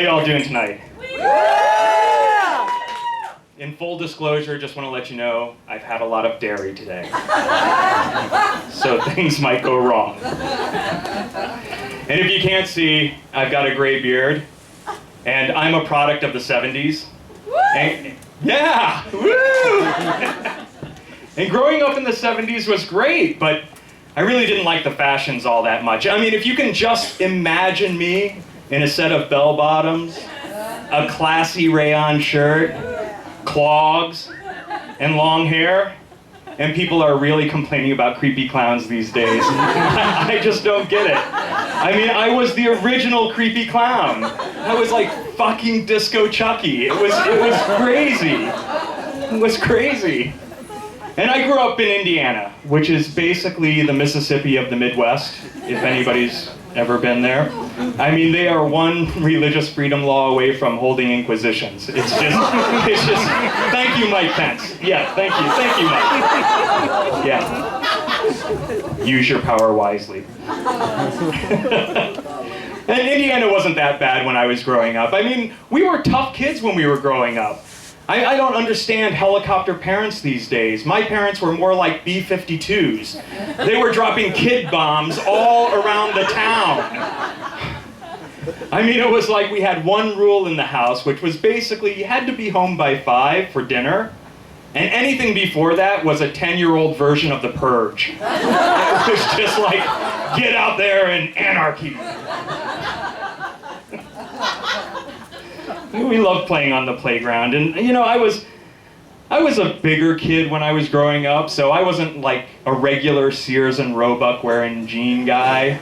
y'all doing tonight? In full disclosure, just want to let you know, I've had a lot of dairy today. So things might go wrong. And if you can't see, I've got a gray beard, and I'm a product of the 70s. And, yeah! Woo! And growing up in the 70s was great, but I really didn't like the fashions all that much. I mean, if you can just imagine me in a set of bell-bottoms, a classy rayon shirt, clogs, and long hair, and people are really complaining about creepy clowns these days. I just don't get it. I mean, I was the original creepy clown. I was like fucking Disco Chucky. It was crazy. It was crazy. And I grew up in Indiana, which is basically the Mississippi of the Midwest, if anybody's ever been there. I mean, they are one religious freedom law away from holding inquisitions. It's just, thank you, Mike Pence. Yeah, thank you, Mike. Yeah. Use your power wisely. And Indiana wasn't that bad when I was growing up. I mean, we were tough kids when we were growing up. I don't understand helicopter parents these days. My parents were more like B-52s. They were dropping kid bombs all around the town. I mean, it was like we had one rule in the house, which was basically you had to be home by 5 for dinner, and anything before that was a 10-year-old version of The Purge. It was just like, get out there and anarchy. We loved playing on the playground, and you know, I was a bigger kid when I was growing up, so I wasn't like a regular Sears and Roebuck wearing jean guy.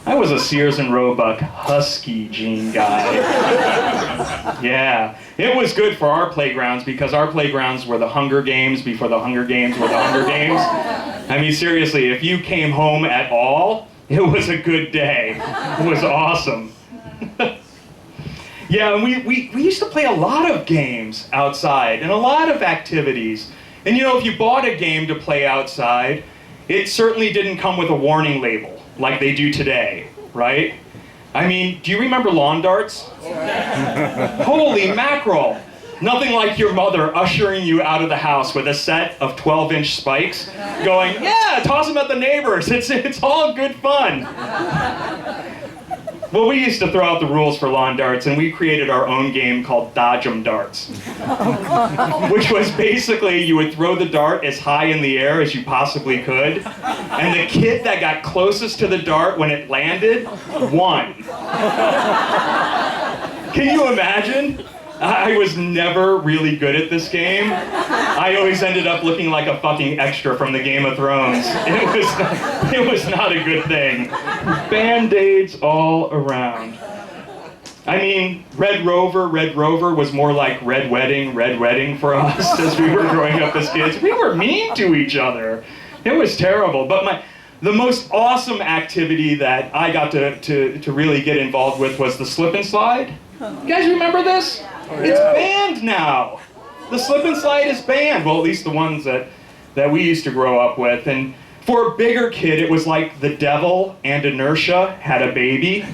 I was a Sears and Roebuck husky jean guy. Yeah, it was good for our playgrounds because our playgrounds were the Hunger Games before the Hunger Games were the Hunger Games. I mean, seriously, if you came home at all, it was a good day. It was awesome. Yeah, and we used to play a lot of games outside and a lot of activities. And you know, if you bought a game to play outside, it certainly didn't come with a warning label like they do today, right? I mean, do you remember lawn darts? Holy mackerel! Nothing like your mother ushering you out of the house with a set of 12-inch spikes, going, yeah, toss them at the neighbors, it's all good fun. Well, we used to throw out the rules for lawn darts, and we created our own game called Dodge 'em Darts. Which was basically you would throw the dart as high in the air as you possibly could, and the kid that got closest to the dart when it landed won. Can you imagine? I was never really good at this game. I always ended up looking like a fucking extra from the Game of Thrones. It was not a good thing. Band-Aids all around. I mean, Red Rover was more like Red Wedding for us as we were growing up as kids. We were mean to each other. It was terrible. But the most awesome activity that I got to really get involved with was the slip and slide. You guys remember this? It's banned now. The slip and slide is banned. Well, at least the ones that we used to grow up with. And for a bigger kid, it was like the devil and inertia had a baby.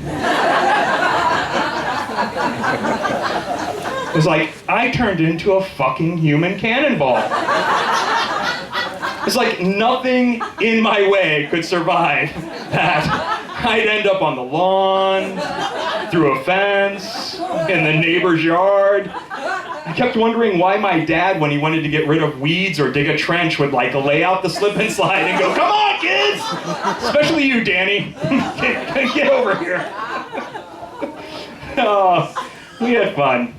It was like, I turned into a fucking human cannonball. It's like nothing in my way could survive that. I'd end up on the lawn, through a fence, in the neighbor's yard. I kept wondering why my dad, when he wanted to get rid of weeds or dig a trench, would like lay out the slip and slide and go, come on, kids! Especially you, Danny. Get over here. Oh, we had fun.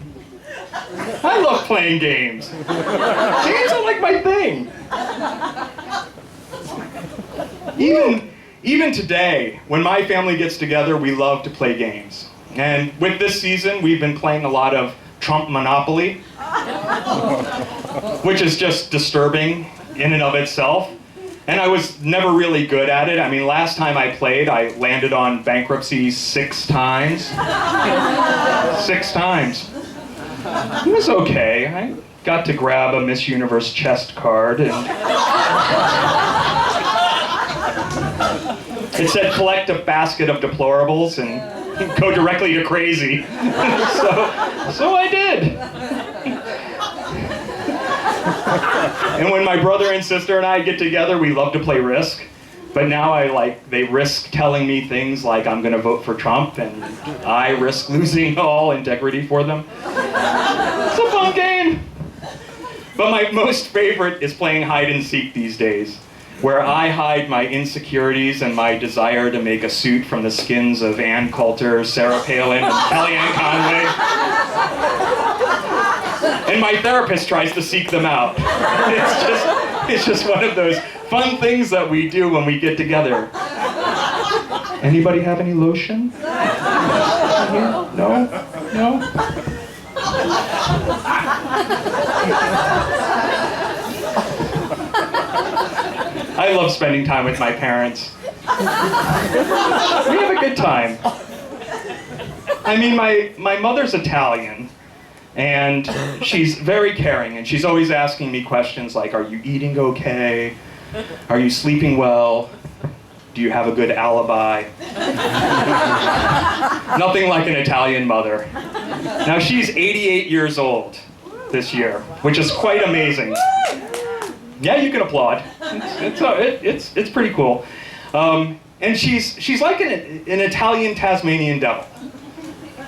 I love playing games. Games are like my thing. Even today, when my family gets together, we love to play games. And with this season, we've been playing a lot of Trump Monopoly, which is just disturbing in and of itself. And I was never really good at it. I mean, last time I played, I landed on bankruptcy 6 times. 6 times. It was okay. I got to grab a Miss Universe chest card and it said collect a basket of deplorables, and go directly to crazy. So I did. And when my brother and sister and I get together, we love to play Risk. But now they risk telling me things like I'm gonna vote for Trump, and I risk losing all integrity for them. It's a fun game. But my most favorite is playing hide and seek these days, where I hide my insecurities and my desire to make a suit from the skins of Ann Coulter, Sarah Palin, and Kellyanne Conway. And my therapist tries to seek them out. It's just one of those fun things that we do when we get together. Anybody have any lotion? No? No? I love spending time with my parents. We have a good time. I mean, my mother's Italian, and she's very caring, and she's always asking me questions like, are you eating okay? Are you sleeping well? Do you have a good alibi? Nothing like an Italian mother. Now she's 88 years old this year, which is quite amazing. Yeah, you can applaud. It's pretty cool. And she's like an Italian Tasmanian devil.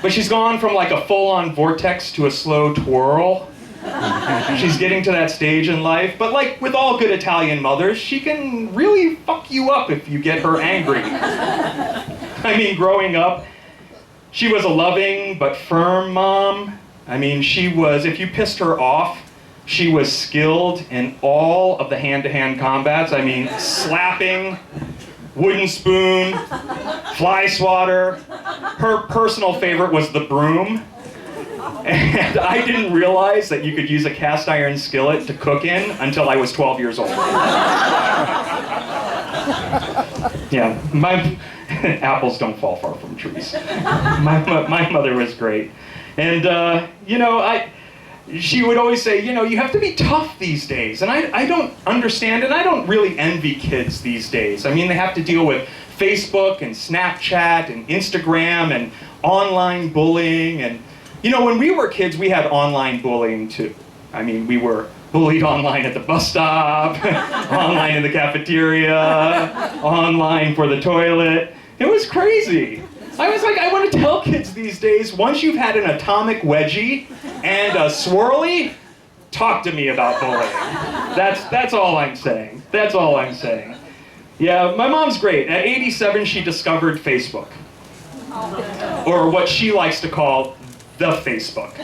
But she's gone from like a full-on vortex to a slow twirl. She's getting to that stage in life, but like with all good Italian mothers, she can really fuck you up if you get her angry. I mean, growing up, she was a loving but firm mom. I mean, she was, if you pissed her off, she was skilled in all of the hand-to-hand combats. I mean, slapping, wooden spoon, fly swatter. Her personal favorite was the broom. And I didn't realize that you could use a cast iron skillet to cook in until I was 12 years old. Yeah, apples don't fall far from trees. My mother was great. And, she would always say, you have to be tough these days. And I don't understand, and I don't really envy kids these days. I mean, they have to deal with Facebook and Snapchat and Instagram and online bullying. And, when we were kids, we had online bullying too. I mean, we were bullied online at the bus stop, online in the cafeteria, online for the toilet. It was crazy. I was like, I want to tell kids these days, once you've had an atomic wedgie and a swirly, talk to me about bullying. That's all I'm saying. That's all I'm saying. Yeah, my mom's great. At 87, she discovered Facebook. Or what she likes to call the Facebook.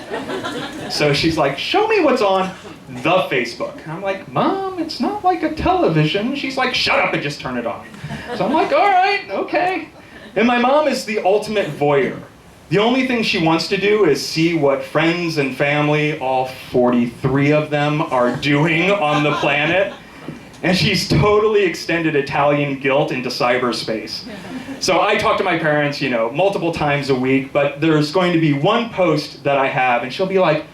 So she's like, show me what's on the Facebook. And I'm like, Mom, it's not like a television. She's like, shut up and just turn it on. So I'm like, all right, okay. And my mom is the ultimate voyeur. The only thing she wants to do is see what friends and family, all 43 of them, are doing on the planet. And she's totally extended Italian guilt into cyberspace. So I talk to my parents, multiple times a week, but there's going to be one post that I have, and she'll be like,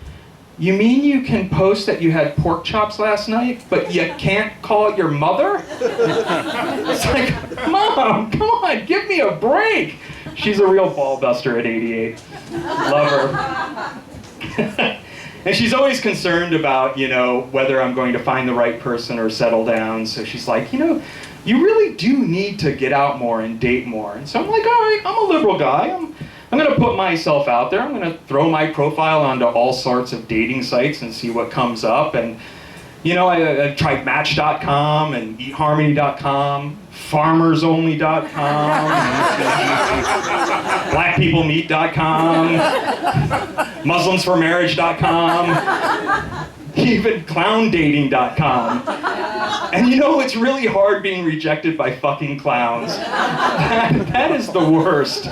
you mean you can post that you had pork chops last night, but you can't call your mother? It's like, Mom, come on, give me a break. She's a real ball buster at 88. Love her. And she's always concerned about, whether I'm going to find the right person or settle down. So she's like, you really do need to get out more and date more. And so I'm like, all right, I'm a liberal guy. I'm going to put myself out there. I'm going to throw my profile onto all sorts of dating sites and see what comes up. And, I tried Match.com and EatHarmony.com, FarmersOnly.com, BlackPeopleMeet.com, MuslimsForMarriage.com, even ClownDating.com. And it's really hard being rejected by fucking clowns. That is the worst.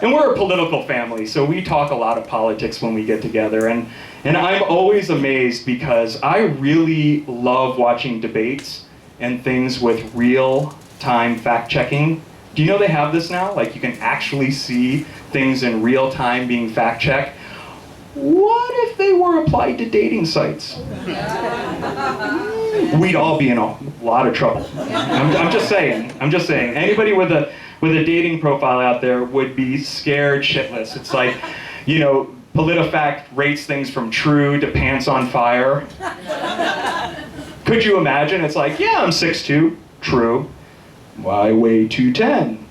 We're a political family, so we talk a lot of politics when we get together, and I'm always amazed because I really love watching debates and things with real-time fact-checking. Do you know they have this now? Like, you can actually see things in real time being fact-checked. What if they were applied to dating sites? we'd all be in a lot of trouble. I'm just saying. Anybody with a dating profile out there would be scared shitless. It's like, you know, PolitiFact rates things from true to pants on fire. Could you imagine? It's like, yeah, I'm 6'2", true. I weigh 210.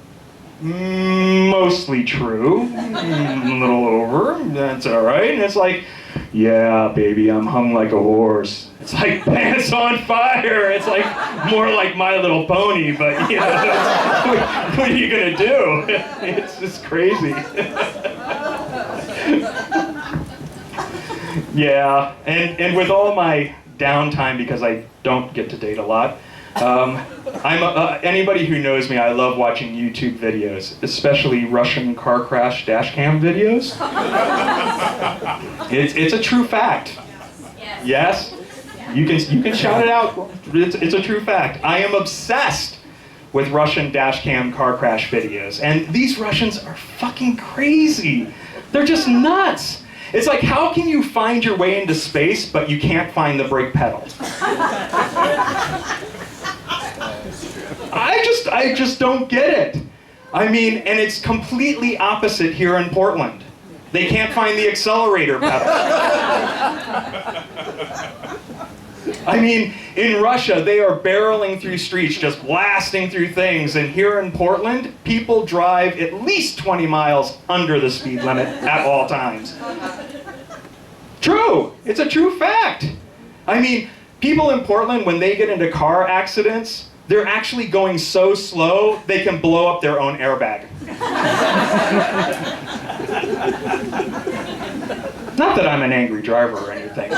Mostly true. A little over, that's all right. And it's like, yeah, baby, I'm hung like a horse. It's like pants on fire. It's like more like My Little Pony, but you know, what are you gonna do? It's just crazy. Yeah, and with all my downtime, because I don't get to date a lot, anybody who knows me, I love watching YouTube videos, especially Russian car crash dash cam videos. It's a true fact. Yes? You can shout it out. It's a true fact. I am obsessed with Russian dash cam car crash videos. And these Russians are fucking crazy. They're just nuts. It's like, how can you find your way into space, but you can't find the brake pedal? I just don't get it. I mean, and it's completely opposite here in Portland. They can't find the accelerator pedal. I mean, in Russia, they are barreling through streets, just blasting through things. And here in Portland, people drive at least 20 miles under the speed limit at all times. True. It's a true fact. I mean, people in Portland, when they get into car accidents, they're actually going so slow, they can blow up their own airbag. Not that I'm an angry driver or anything.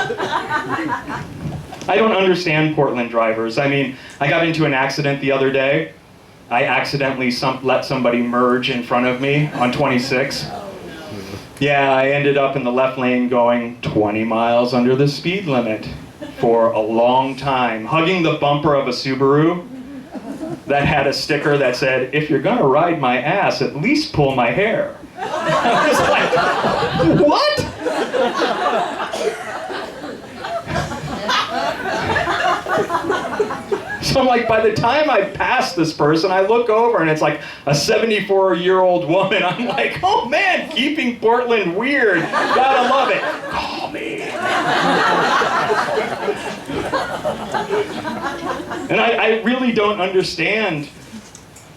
I don't understand Portland drivers. I mean, I got into an accident the other day. I accidentally let somebody merge in front of me on 26. Yeah, I ended up in the left lane going 20 miles under the speed limit for a long time, hugging the bumper of a Subaru that had a sticker that said, "If you're gonna ride my ass, at least pull my hair." I was like, what? So I'm like, by the time I pass this person, I look over and it's like a 74-year-old woman. I'm like, oh man, keeping Portland weird. Gotta love it. Call me. And I really don't understand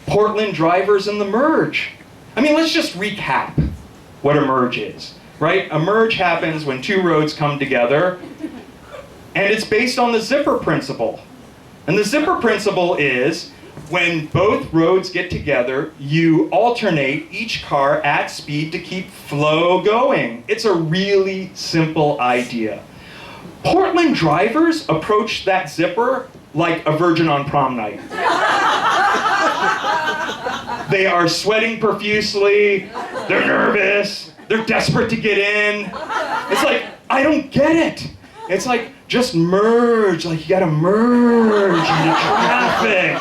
Portland drivers and the merge. I mean, let's just recap what a merge is, right? A merge happens when two roads come together, and it's based on the zipper principle. And the zipper principle is when both roads get together, you alternate each car at speed to keep flow going. It's a really simple idea. Portland drivers approach that zipper like a virgin on prom night. They are sweating profusely, they're nervous, they're desperate to get in. It's like, I don't get it. It's like, just merge, like you gotta merge into traffic.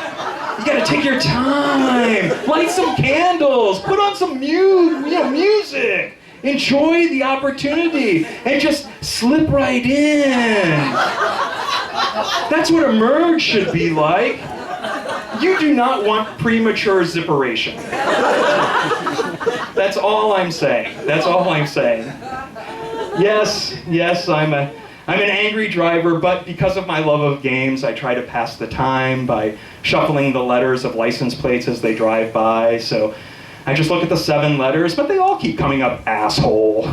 You gotta take your time, light some candles, put on some music. Enjoy the opportunity and just slip right in. That's what a merge should be like. You do not want premature zipperation. That's all I'm saying. That's all I'm saying. Yes, I'm an angry driver, but because of my love of games, I try to pass the time by shuffling the letters of license plates as they drive by. So I just look at the 7 letters, but they all keep coming up asshole.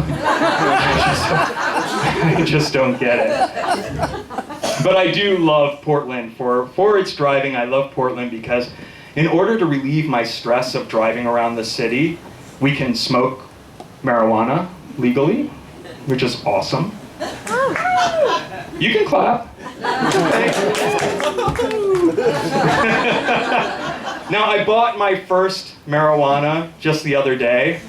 I just don't get it. But I do love Portland. For its driving, I love Portland because in order to relieve my stress of driving around the city, we can smoke marijuana legally, which is awesome. You can clap. Now, I bought my first marijuana just the other day.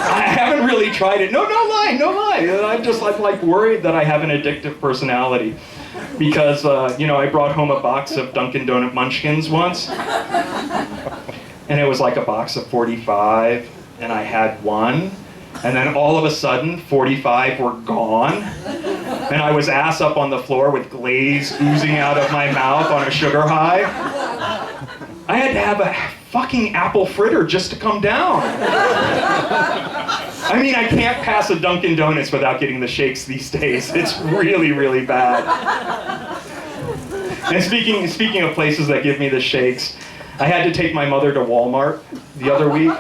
I haven't really tried it. No lie. I'm just like worried that I have an addictive personality. Because, I brought home a box of Dunkin' Donut Munchkins once. And it was like a box of 45, and I had one. And then all of a sudden, 45 were gone. and I was ass up on the floor with glaze oozing out of my mouth on a sugar high. I had to have a fucking apple fritter just to come down. I mean, I can't pass a Dunkin' Donuts without getting the shakes these days. It's really, really bad. And speaking of places that give me the shakes, I had to take my mother to Walmart the other week.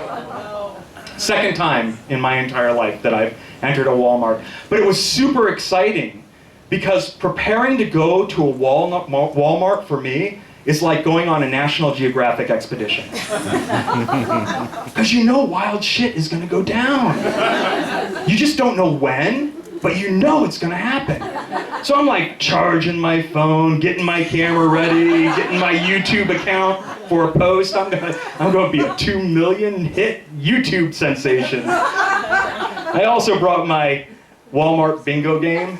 Second time in my entire life that I've entered a Walmart. But it was super exciting because preparing to go to a Walmart for me is like going on a National Geographic expedition. Because you know wild shit is gonna go down. You just don't know when, but you know it's gonna happen. So I'm like charging my phone, getting my camera ready, getting my YouTube account for a post. I'm gonna be a 2 million hit YouTube sensation. I also brought my Walmart bingo game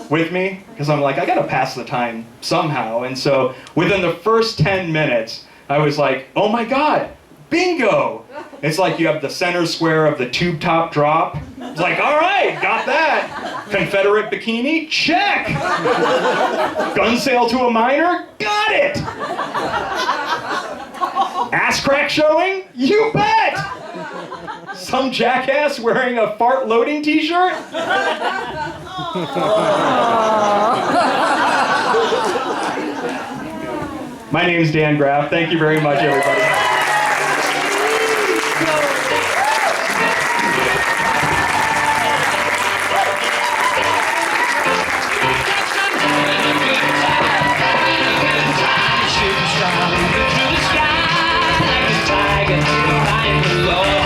with me because I'm like, I gotta pass the time somehow. And so within the first 10 minutes, I was like, oh my God, bingo! It's like you have the center square of the tube top drop. It's like, all right, got that. Confederate bikini, check. Gun sale to a minor, got it. Ass crack showing, you bet. Some jackass wearing a fart loading t-shirt? My name's Dan Graf. Thank you very much, everybody. Shooting strong through the sky like a tiger flying below.